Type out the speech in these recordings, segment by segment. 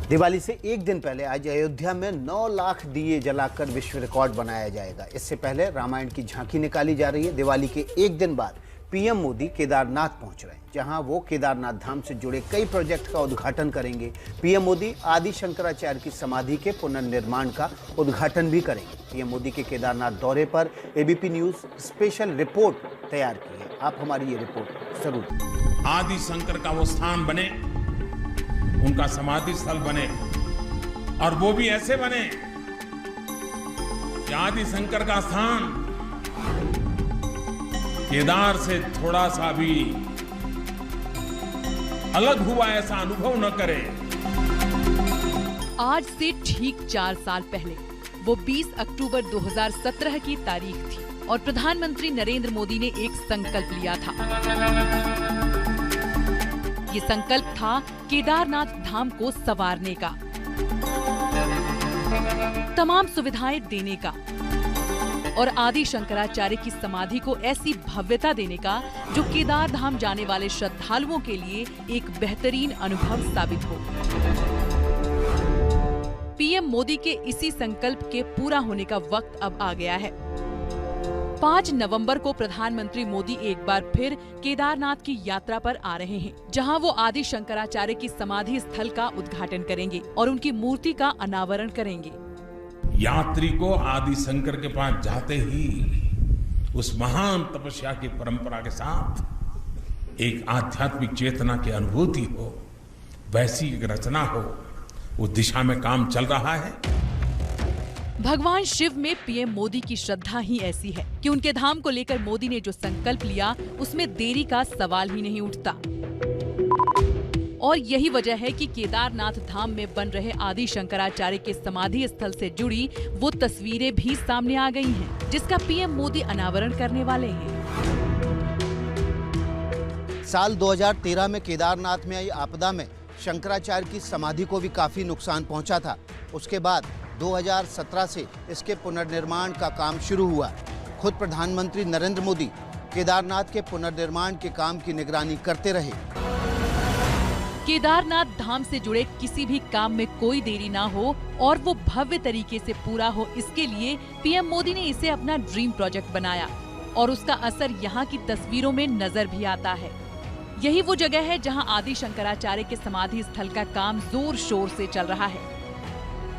दिवाली से एक दिन पहले आज अयोध्या में 9 लाख दिए जलाकर विश्व रिकॉर्ड बनाया जाएगा। इससे पहले रामायण की झांकी निकाली जा रही है। दिवाली के एक दिन बाद पीएम मोदी केदारनाथ पहुंच रहे हैं, जहां वो केदारनाथ धाम से जुड़े कई प्रोजेक्ट का उद्घाटन करेंगे। पीएम मोदी आदि शंकराचार्य की समाधि के पुनर्निर्माण का उद्घाटन भी करेंगे। पीएम मोदी के केदारनाथ दौरे पर एबीपी न्यूज स्पेशल रिपोर्ट तैयार की है। आप हमारी ये रिपोर्ट जरूर। आदि शंकर का वो स्थान बने, उनका समाधि स्थल बने, और वो भी ऐसे बने कि आदि शंकर का स्थान केदार से थोड़ा सा भी अलग हुआ ऐसा अनुभव न करे। आज से ठीक 4 साल पहले वो 20 अक्टूबर 2017 की तारीख थी और प्रधानमंत्री नरेंद्र मोदी ने एक संकल्प लिया था। ये संकल्प था केदारनाथ धाम को संवारने का, तमाम सुविधाएं देने का और आदि शंकराचार्य की समाधि को ऐसी भव्यता देने का जो केदार धाम जाने वाले श्रद्धालुओं के लिए एक बेहतरीन अनुभव साबित हो। पीएम मोदी के इसी संकल्प के पूरा होने का वक्त अब आ गया है। 5 नवंबर को प्रधानमंत्री मोदी एक बार फिर केदारनाथ की यात्रा पर आ रहे हैं, जहां वो आदि शंकराचार्य की समाधि स्थल का उद्घाटन करेंगे और उनकी मूर्ति का अनावरण करेंगे। यात्री को आदि शंकर के पास जाते ही उस महान तपस्या की परंपरा के साथ एक आध्यात्मिक चेतना की अनुभूति हो, वैसी एक रचना हो, उस दिशा में काम चल रहा है। भगवान शिव में पीएम मोदी की श्रद्धा ही ऐसी है कि उनके धाम को लेकर मोदी ने जो संकल्प लिया उसमें देरी का सवाल ही नहीं उठता। और यही वजह है कि केदारनाथ धाम में बन रहे आदि शंकराचार्य के समाधि स्थल से जुड़ी वो तस्वीरें भी सामने आ गई हैं, जिसका पीएम मोदी अनावरण करने वाले हैं। साल 2013 में केदारनाथ में आई आपदा में शंकराचार्य की समाधि को भी काफी नुकसान पहुंचा था। उसके बाद 2017 से इसके पुनर्निर्माण का काम शुरू हुआ। खुद प्रधानमंत्री नरेंद्र मोदी केदारनाथ के पुनर्निर्माण के काम की निगरानी करते रहे। केदारनाथ धाम से जुड़े किसी भी काम में कोई देरी ना हो और वो भव्य तरीके से पूरा हो, इसके लिए पीएम मोदी ने इसे अपना ड्रीम प्रोजेक्ट बनाया और उसका असर यहाँ की तस्वीरों में नजर भी आता है। यही वो जगह है जहाँ आदि शंकराचार्य के समाधि स्थल का काम जोर शोर से चल रहा है।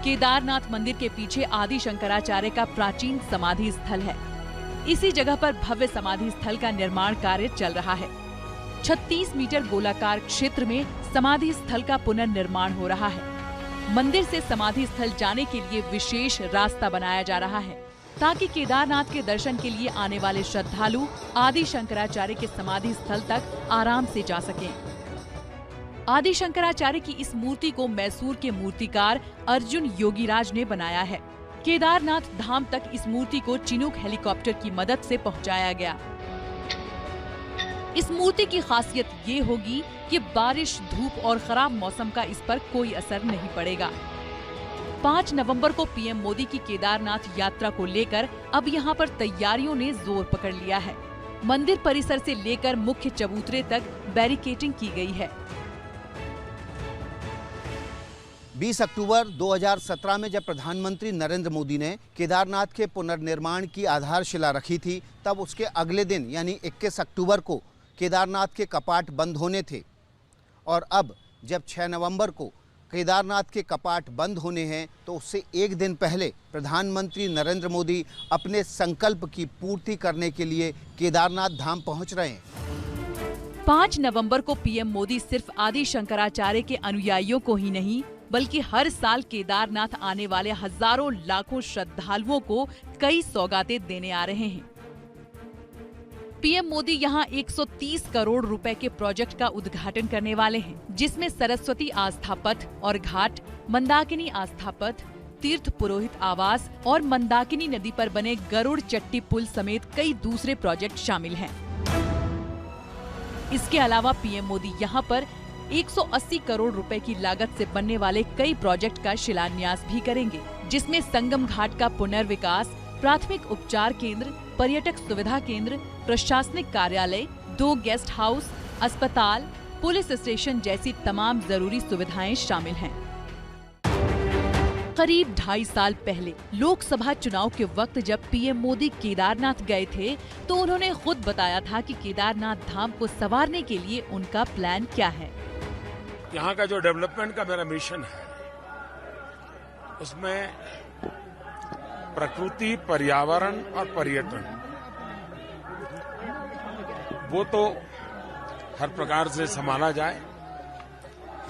केदारनाथ मंदिर के पीछे आदि शंकराचार्य का प्राचीन समाधि स्थल है। इसी जगह पर भव्य समाधि स्थल का निर्माण कार्य चल रहा है। 36 मीटर गोलाकार क्षेत्र में समाधि स्थल का पुनर्निर्माण हो रहा है। मंदिर से समाधि स्थल जाने के लिए विशेष रास्ता बनाया जा रहा है ताकि केदारनाथ के दर्शन के लिए आने वाले श्रद्धालु आदि शंकराचार्य के समाधि स्थल तक आराम से जा सकें। आदि शंकराचार्य की इस मूर्ति को मैसूर के मूर्तिकार अर्जुन योगीराज ने बनाया है। केदारनाथ धाम तक इस मूर्ति को चिनूक हेलीकॉप्टर की मदद से पहुंचाया गया। इस मूर्ति की खासियत ये होगी कि बारिश, धूप और खराब मौसम का इस पर कोई असर नहीं पड़ेगा। 5 नवंबर को पीएम मोदी की केदारनाथ यात्रा को लेकर अब यहाँ पर तैयारियों ने जोर पकड़ लिया है। मंदिर परिसर से लेकर मुख्य चबूतरे तक बैरिकेडिंग की गई है। 20 अक्टूबर 2017 में जब प्रधानमंत्री नरेंद्र मोदी ने केदारनाथ के पुनर्निर्माण की आधारशिला रखी थी, तब उसके अगले दिन यानी 21 अक्टूबर को केदारनाथ के कपाट बंद होने थे। और अब जब 6 नवंबर को केदारनाथ के कपाट बंद होने हैं, तो उससे एक दिन पहले प्रधानमंत्री नरेंद्र मोदी अपने संकल्प की पूर्ति करने के लिए केदारनाथ धाम पहुंच रहे हैं। 5 नवंबर को पीएम मोदी सिर्फ आदि शंकराचार्य के अनुयायियों को ही नहीं, बल्कि हर साल केदारनाथ आने वाले हजारों लाखों श्रद्धालुओं को कई सौगातें देने आ रहे हैं। पीएम मोदी यहां 130 करोड़ रुपए के प्रोजेक्ट का उद्घाटन करने वाले हैं, जिसमें सरस्वती आस्था पथ और घाट, मंदाकिनी आस्था पथ, तीर्थ पुरोहित आवास और मंदाकिनी नदी पर बने गरुड़ चट्टी पुल समेत कई दूसरे प्रोजेक्ट शामिल हैं। इसके अलावा पीएम मोदी यहां पर 180 करोड़ रुपए की लागत से बनने वाले कई प्रोजेक्ट का शिलान्यास भी करेंगे, जिसमें संगम घाट का पुनर्विकास, प्राथमिक उपचार केंद्र, पर्यटक सुविधा केंद्र, प्रशासनिक कार्यालय, 2 गेस्ट हाउस, अस्पताल, पुलिस स्टेशन जैसी तमाम जरूरी सुविधाएं शामिल हैं। करीब 2.5 साल पहले लोकसभा चुनाव के वक्त जब पीएम मोदी केदारनाथ गए थे तो उन्होंने खुद बताया था कि केदारनाथ धाम को संवारने के लिए उनका प्लान क्या है। यहाँ का जो डेवलपमेंट का मेरा मिशन है उसमें प्रकृति, पर्यावरण और पर्यटन वो तो हर प्रकार से संभाला जाए,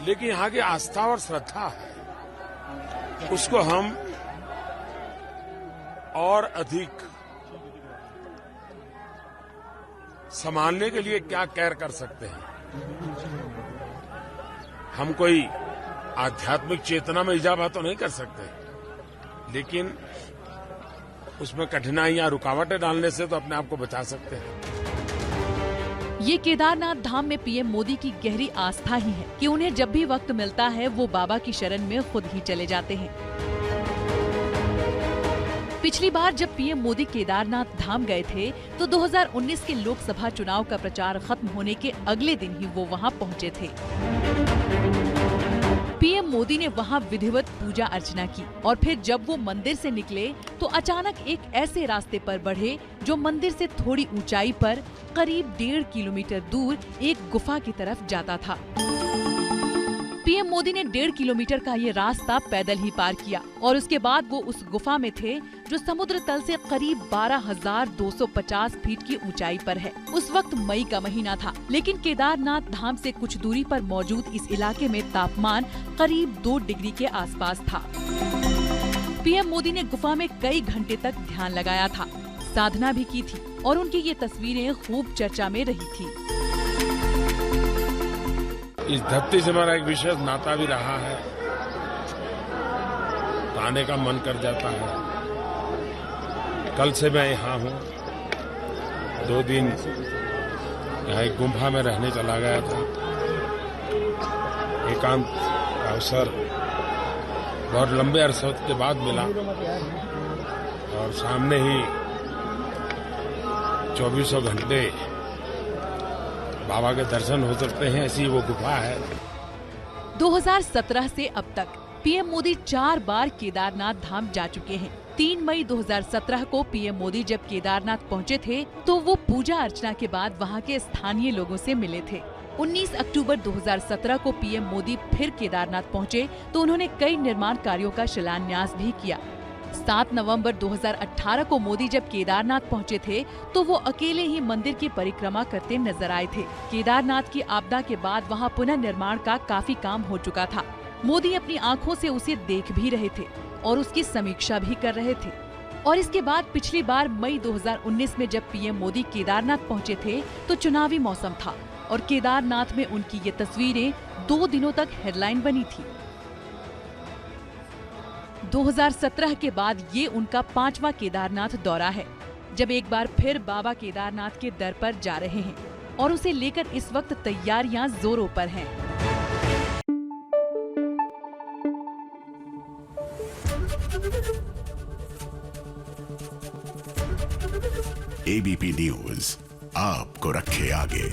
लेकिन यहाँ की आस्था और श्रद्धा है उसको हम और अधिक संभालने के लिए क्या केयर कर सकते हैं। हम कोई आध्यात्मिक चेतना में इजाफा तो नहीं कर सकते, लेकिन उसमें कठिनाइयां, रुकावटें डालने से तो अपने आप को बचा सकते हैं। ये केदारनाथ धाम में पीएम मोदी की गहरी आस्था ही है कि उन्हें जब भी वक्त मिलता है वो बाबा की शरण में खुद ही चले जाते हैं। पिछली बार जब पीएम मोदी केदारनाथ धाम गए थे तो 2019 के लोकसभा चुनाव का प्रचार खत्म होने के अगले दिन ही वो वहां पहुंचे थे। पीएम मोदी ने वहां विधिवत पूजा अर्चना की और फिर जब वो मंदिर से निकले तो अचानक एक ऐसे रास्ते पर बढ़े जो मंदिर से थोड़ी ऊंचाई पर करीब 1.5 किलोमीटर दूर एक गुफा की तरफ जाता था। पीएम मोदी ने 1.5 किलोमीटर का ये रास्ता पैदल ही पार किया और उसके बाद वो उस गुफा में थे जो समुद्र तल से करीब 12,250 फीट की ऊंचाई पर है। उस वक्त मई का महीना था, लेकिन केदारनाथ धाम से कुछ दूरी पर मौजूद इस इलाके में तापमान करीब 2 डिग्री के आसपास था। पीएम मोदी ने गुफा में कई घंटे तक ध्यान लगाया था, साधना भी की थी और उनकी ये तस्वीरें खूब चर्चा में रही थी। इस धरती से हमारा एक विशेष नाता भी रहा है, तो आने का मन कर जाता है। कल से मैं यहाँ हूँ, 2 दिन यहाँ एक गुम्फा में रहने चला गया था। एकांत का अवसर बहुत लंबे अरसे के बाद मिला और सामने ही 24 घंटे बाबा के दर्शन हो सकते हैं, ऐसी वो गुफा है। 2017 से अब तक पीएम मोदी 4 बार केदारनाथ धाम जा चुके हैं। 3 मई 2017 को पीएम मोदी जब केदारनाथ पहुंचे थे तो वो पूजा अर्चना के बाद वहां के स्थानीय लोगों से मिले थे। 19 अक्टूबर 2017 को पीएम मोदी फिर केदारनाथ पहुंचे तो उन्होंने कई निर्माण कार्यों का शिलान्यास भी किया। 7 नवंबर 2018 को मोदी जब केदारनाथ पहुंचे थे तो वो अकेले ही मंदिर की परिक्रमा करते नजर आए थे। केदारनाथ की आपदा के बाद वहां पुनर्निर्माण का काफी काम हो चुका था। मोदी अपनी आंखों से उसे देख भी रहे थे और उसकी समीक्षा भी कर रहे थे। और इसके बाद पिछली बार मई 2019 में जब पीएम मोदी केदारनाथ पहुंचे थे तो चुनावी मौसम था और केदारनाथ में उनकी ये तस्वीरें 2 दिनों तक हेडलाइन बनी थी। 2017 के बाद ये उनका 5वां केदारनाथ दौरा है, जब एक बार फिर बाबा केदारनाथ के दर पर जा रहे हैं और उसे लेकर इस वक्त तैयारियां जोरों पर हैं। एबीपी न्यूज़ आपको रखे आगे।